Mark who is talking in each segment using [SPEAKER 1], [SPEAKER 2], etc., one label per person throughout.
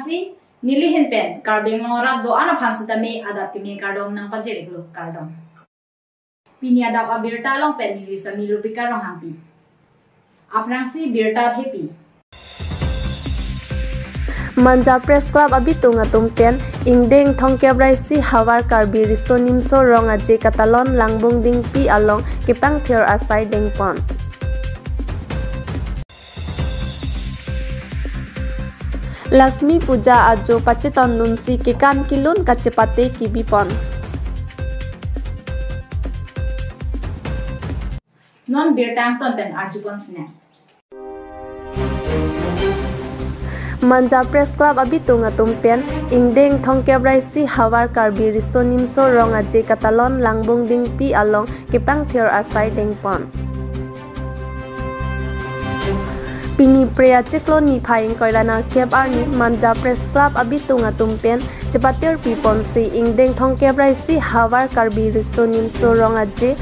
[SPEAKER 1] si nilihin pen karbeng ngora do ana phansitami adap kimi kardom nang panjeri glu kardom pini adap abirta long pen nili sami lupika rong hampi aprang si birta hepi
[SPEAKER 2] Manja Press Club abitung atum pen ingdeng thongkebrai si hawar karbi risonimso rong aje katalon langbung ding pi along kipang thior asai deng pon Lakshmi Puja ajo pacheton nunsi kikan kilun kacepate kibipon
[SPEAKER 1] non birtang ton pen arjupon sne
[SPEAKER 2] Manja Press Club abitung atum pen ingdeng thongkebrai si hawar karbi risonimso rong aje katalon langbung ding pi along kipang thior asai deng pon Pini prea ciklo ni phaing koilana kep arni Manja Press Club abitung atum pen cepatir pipon si ingdeng thongkebrai si hawar karbi risonimso rong aje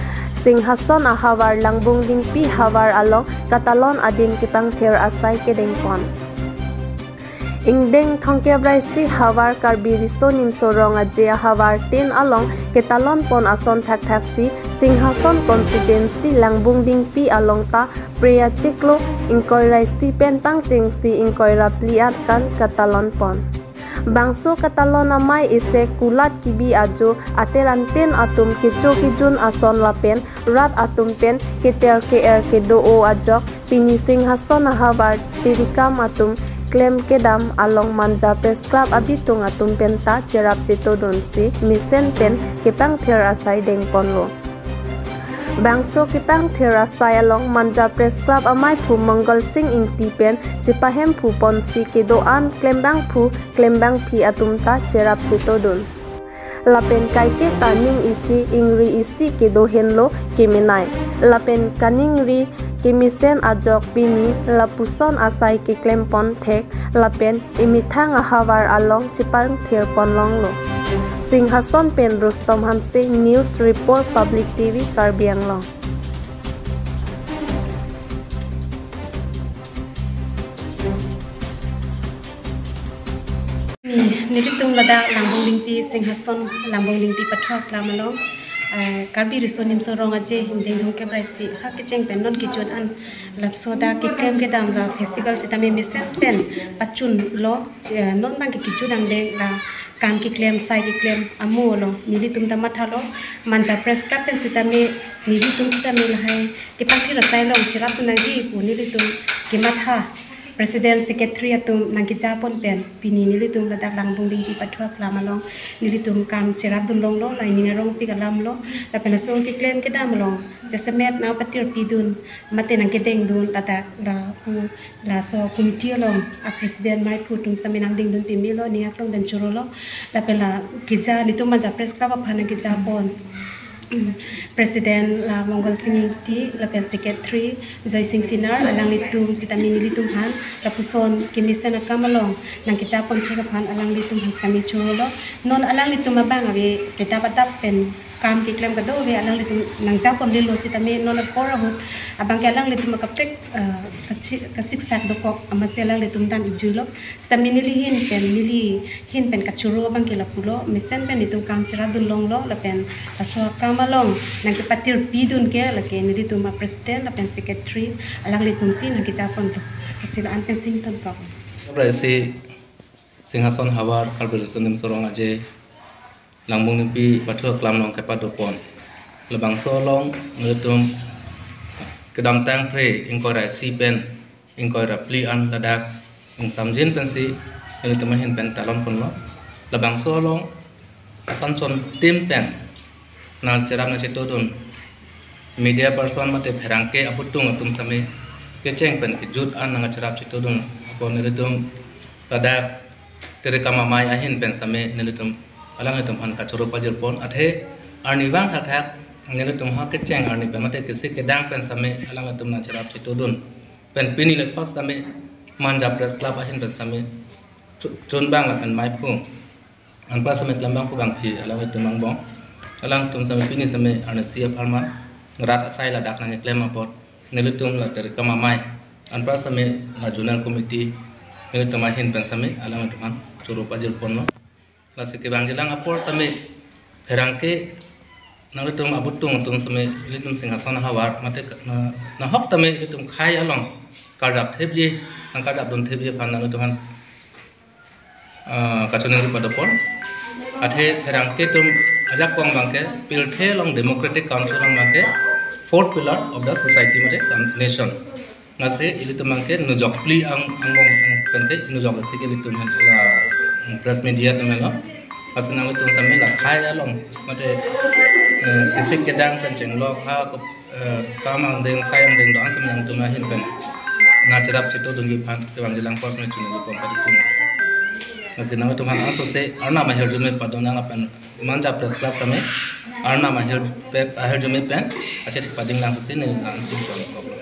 [SPEAKER 2] singhason ahawar langbung ding pi hawar along katalon adim kipang thior asai kedeng pon Ingdeng thongkebrai si hawar karbi risonimso rong aje hawar tin along ketalon pon ason thak thak si singhason constituency langbung ding pi along ta prea ciklo inkoirai si pen pangching si inkoira pliat kan katalon pon bangso katalon amai ise kulat kibi ajo ateranten atum kicho kijun ason lapen rat atum pen keter kedo o ajok pini singhason hawar tirikam atum Klaim kedam along Manja Press Club abitung atum penta cerap cito donsi misen pen kipang thior asai deng ponlo bangso kipang thior asai along Manja Press Club amai phu Mangal Singh ingti pen cipahem phu ponsi kedoan klembang phi atum ta cerap cito don lapen kaike taning isi ingri isi kedo henlo keminai lapen kaning ri Kimisen ajok bini lapuson asai ke klempon thek lapen imithang ahawar along cipang thir ponlong lo singhason pen Rustom Hamsing News Report Public TV Karbi Anglong
[SPEAKER 3] Nilitung lada langbung lingti singhason langbung lingti pathok lamalong Karbi risonimso rong aje ingdeng thongkebrai si ha kicheng pen non kichun an lapsoda kikem ke dam la festival sitame misen pen pachun lo non bang kichu dang deng la kan ki klem sai ki klem amu lo nilitum ta mathalo Manja Press Club pen sitame nilitum sitame la hai kipakhi la sai long chirap na gi pu nilitum ki matha Presiden Secretary atum nangki japon pen pini nilitum ladak langbung ding di pathwa klamalong nilitum kam cerap dunlong lo lai ningarong pi kalam lo la penasong ki claim kedam long jasemet na patir pidun mate nang kedeng dun ladak la so committee long a presiden mai putum saminang ding dun pimi lo niak long dan churo lo la pela kija nitum Manja Press Club aphan ki japon Presiden Mangal Singh ti lapen Secretary Joy Singh Sinar alang litum sitami litum han lapuson kimisen akamalong nang kitapon thekaphan alang litum sitami chulo non alang litum abang abe kita patap pen kam ki klem kado be alang litum nang japon lilo sitami non akora hut abang ke alang litum kaptek kasik sak dokok amaselang litum dan ijulo sitami nilihin pen kachuro abang ke lapulo misen pen litum kam sira dunlong lo lapen aswa kamalong nang kepatir pidun ke lake nilitum presiden lapen secretary alang litum si nang kijapon to kasilaan pen sing ton prok
[SPEAKER 4] si singhason hawar karbi risonim sorong aje langbung nimpi pathwa klam nong kepa dopon lebang solong nilitum kedam tang pre ingkora si pen ingkora pli an ladak ing samjin pen si nilitum hin pen talon pon lo lebang solong pancon tim pen nal cerap na citodun media person mate pherangke aputung atum same kecheng pen kijut an nang cerap citodun kon nilitum ladak terekama mai ahin pen same nilitum alang itum han kachuro pajir pon athe arniwang thak nilitum ha kecheng arni pen mate kisik kedang pen same alang itum na cerap citodun pen pini le pas same Manja Press Club ahin pen same chun bang la pen mai pu an pas same lambang pu bang phi alang itum mang bong alang tum same pini same arna siap alman rat asai la dak nang klem apot nilitum la terekama mai an pas same la journal committee ini temahin pensami alam teman curu pajil pono lasi ke bang jelang apor tami herangke nang itu abutung tung sami litum Singhason Hawar mate na hok tami itu khai along kardap thebje nang kardap don thebje pan nang teman kacuneng pada pon athe herangke tum ajak kong bangke pilthe long democratic council long bangke fourth pillar of the society mate nation ngase ili tumangke nujok pli ang kante nujok se ke litum la press media temelo asna ngitung sampe la khai along mate isik kedang penceng lo ha kamang deng sayang deng doan samang tumahin pen na cerap cito dungi pan tewang jelang pos me tunu pom padi tum ngase nang tuman aso se arna mahir jume padona ngapan manja press club tame arna mahir pe ahir jume pen ache pading lang se ne lang sim problem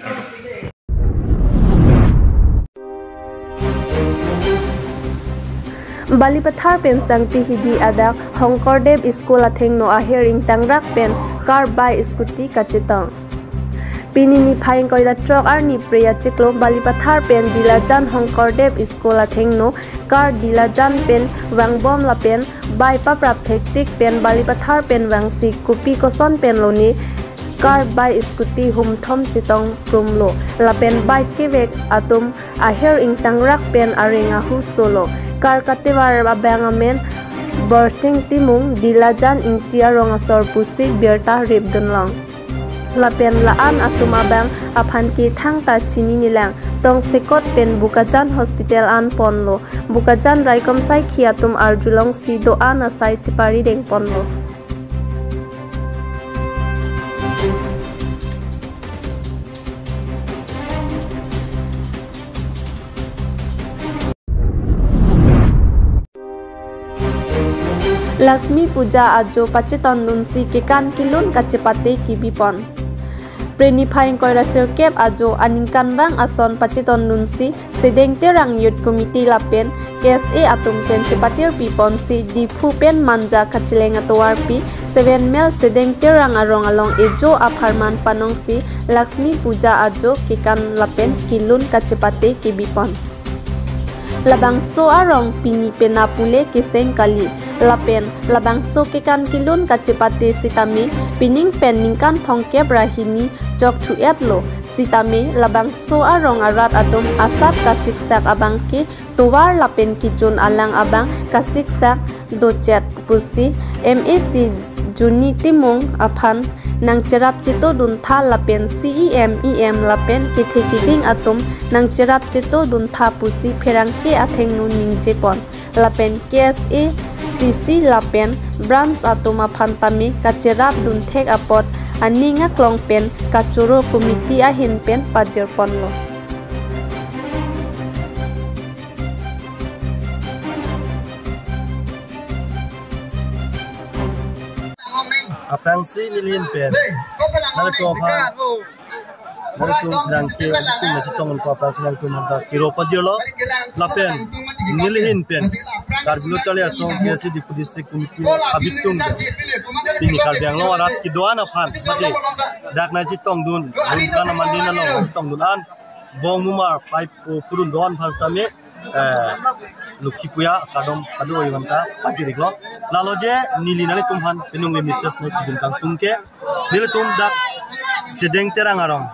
[SPEAKER 2] Balipathar pen sang PhD adak Hongkordev School atheng no ahering tangrak pen car by scooty kachitang pinini phaing koila truck arni preya chiklo Balipathar pen Dilajan Hongkordev School atheng no car Dilajan pen wangbom la pen by paprap thektik pen Balipathar pen wangsi kupi koson pen loni car by scooty humthom chitong prumlo la pen bike kevek atum aher ing tangrak pen arenga hu solo car katewar abangamen bursting timung Dilajan ingtia rongasor pusi berta ribdunlang lapen laan atum abang aphan ki thangta chini nilang tong sekot pen Bukajan hospital an ponlo Bukajan raikom sai khiatum arjulong si do an asai chipari deng ponlo Lakshmi Puja ajo pacheton nunsi ke kan kilun kachepate kibipon Preni phaing koira sirkep ajo aningkan bang ason pacheton nunsi sedeng terang youth committee lapen KSA atum pen chepatir pipon si dipu pen manja kachileng atwar pi 7 mil sedeng terang arong along ejo apharman panong si Lakshmi Puja ajo ke kan lapen kilun kachepate kibipon Labangso arong pini penapule kiseng kali lapen labangso ke kan kilun kachepate sitame pining peningkan thongkep rahini jok thuet lo sitame labangso arong arat adom asap kasiksak abang ke towar lapen kijun alang abang kasiksak docet pusi MAC Juni timung aphan nang cerap cito dun tha lapen CEM lapen kithekiding atum nang cerap cito dun tha pusi pherangke atheng nu ningje pon lapen KSA CC lapen branch atum aphan tame kacerap dun thek apot aninga klong pen kachuro committee ahin pen pajer pon lo
[SPEAKER 5] Apang si nilin pen, nalato pa, nalato lang kaya kung nasitong ko apang silang tumanda kiro pa jelo, lapen nilin pen, karbulo chale aso kaya si dipu district committee abitung ya, ini karbiang lo arat kidoan aphan, mati dak na jitong dun, dun na mandina lo jitong dunan, bong mumar pipe purun doan pas tami, lukhi puya kadom kado yanta pajirik lo lalo je nili nali tumhan penung le misses ne bintang tungke nili tum dak sedeng terang arong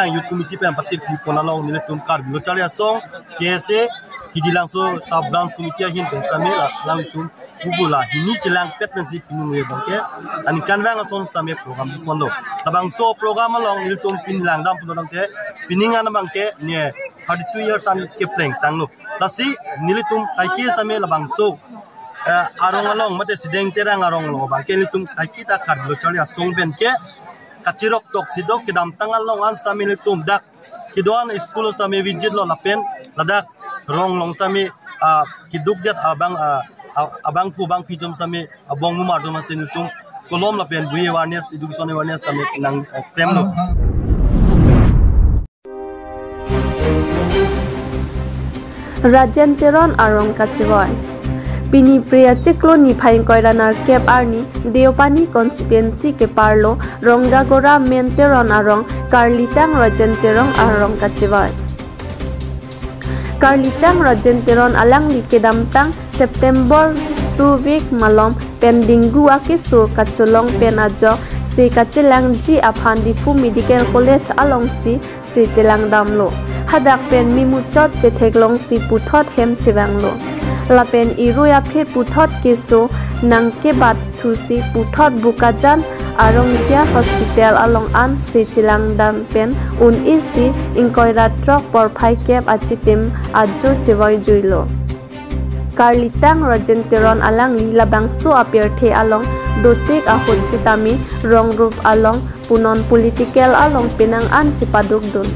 [SPEAKER 5] youth committee pen patir ki ponalong nili tum kar lo chale asong kese hidilang so sub branch committee hin bestame lang tum ubula hini chilang pet pensi pinung le bangke ani kanwang asong stame program pondo tabang so program along nili tum pinlang dam ponodang te pininga na bangke ne 32 years an kepling tanglo tasi nilitum kaiki same labang so arong along mate sideng terang arong lo bang ke nilitum kaiki ta karblo chali asong ben ke kachirok tok sidok kedam tangal long an same nilitum dak kidoan school same visit lo lapen ladak rong long same kiduk jet abang pu bang pijom same abong mumar do masin nilitum kolom lapen buye awareness education awareness same nang temlo
[SPEAKER 2] Rajenteron arong kachiboy Pini Priya Chiklo ni phaing koiranar kep arni Deopani constituency ke parlo Ronggagora menteron arong Karlitang Rajenterong arong kachiboy Karlitang Rajenteron alang li kedamtang September 2 week malom pendinggu akisu kaculong pen ajo si kacilang ji aphan difu medical college along si cilang damlo hadak pen mimuchot chetheklong si puthot hem chibanglo lapen iruya phe puthot kisu nangke bat thusi puthot bukajan Arongkia Hospital along an si cilang dam pen un isi ingkoira trok por phai kep achitim ajo chewai juilo Karlitang Rajenteron alang li labangso apir the along dotik ahut sitami ronggrup along punon political along pinang an cipaduk dun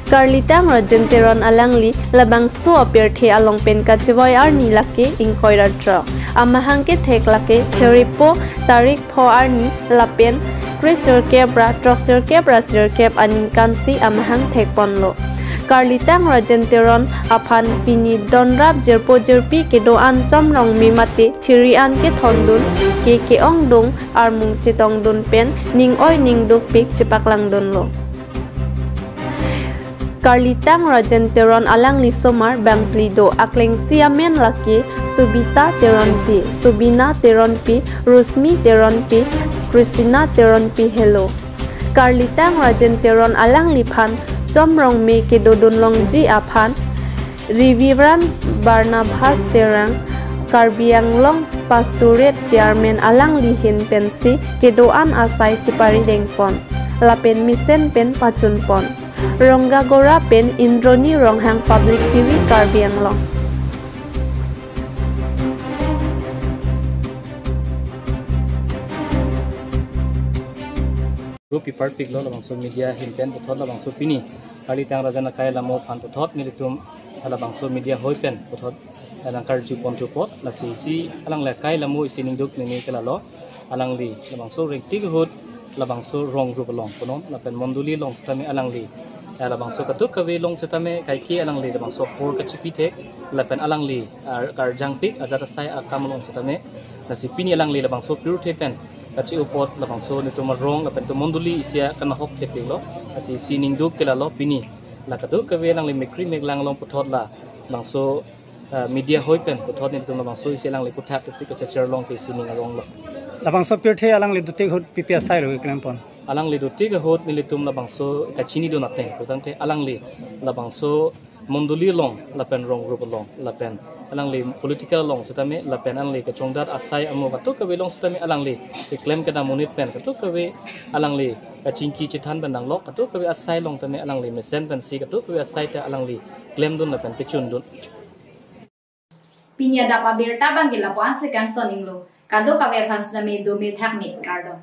[SPEAKER 2] Karlitang Rajenteron alang li labangso apir the along pen kachewai arni lake ingkoira trok amahangke thek lake theripo tarik pho arni lapen Krister kebra trokster kebra sir keb aninkan si amahang thek ponlo Karlitang Rajenteron aphan pini donrap jerpo jerpi kedoan chomrong mimate thirian ke thondun ke ong dong armung chitong dun pen ning oi ning duk pik chipaklang dun lo Karlitang Rajenteron alang lisomar bangplido akleng siamen laki Subita Teronpi Subina Teronpi Rusmi Teronpi Christina Teronpi hello Karlitang Rajenteron alang liphan Chomrong me ke dodon longji aphan Riviran Barnabas Terang Karbiang long Pastorate Chairman alang lihin pensi kedoan asai cipari dengpon lapen misen pen pacun pon Rongga Gora pen Indroni Ronghang Public TV Karbiang long
[SPEAKER 6] Group Pipar Piglo labang so media himpen puthot labang so pini Karlitang Rajana kai lamo phan puthot nilitum labang so media hoipen puthot alang karju pon pot la si alang la kai lamo isining duk ni kelalo alang li labang so ring tig hut labang so rong group long ponom lapen monduli long stami alang li labang so katuk kawe long setame kai ki alang li labang so por kachipi tek lapen alang li karjang pik ajata sai akam long setame la si pini alang li labang so pure tepen kaci upot labang so nito marong lapen to monduli isia kana hop tepilo asi sining duk kelalo pini la katu kawe lang li mekri meglang long puthot la langso media hoipen puthot nito labang so isia lang li puthak si ka share long ke sining arong lo
[SPEAKER 7] labang so pirthe alang li dutik hot pps sai ro klempon
[SPEAKER 6] alang li dutik hot nilitum labang so kachini do nateng putante alang li labang so monduli long lapen rong group long lapen alang li political long setame lapen alang li kachongdat asai amo katu kawe long setame alang li claim kada monit pen katu kawe alang li kachingki chithan bandang lok katu kawe asai long tame alang li mesen pen si katu kawe asai ta alang li claim dun lapen pechun dun
[SPEAKER 1] pinya da pa berta bangila po an second toning lo kado kawe phans na me do me thak me kardo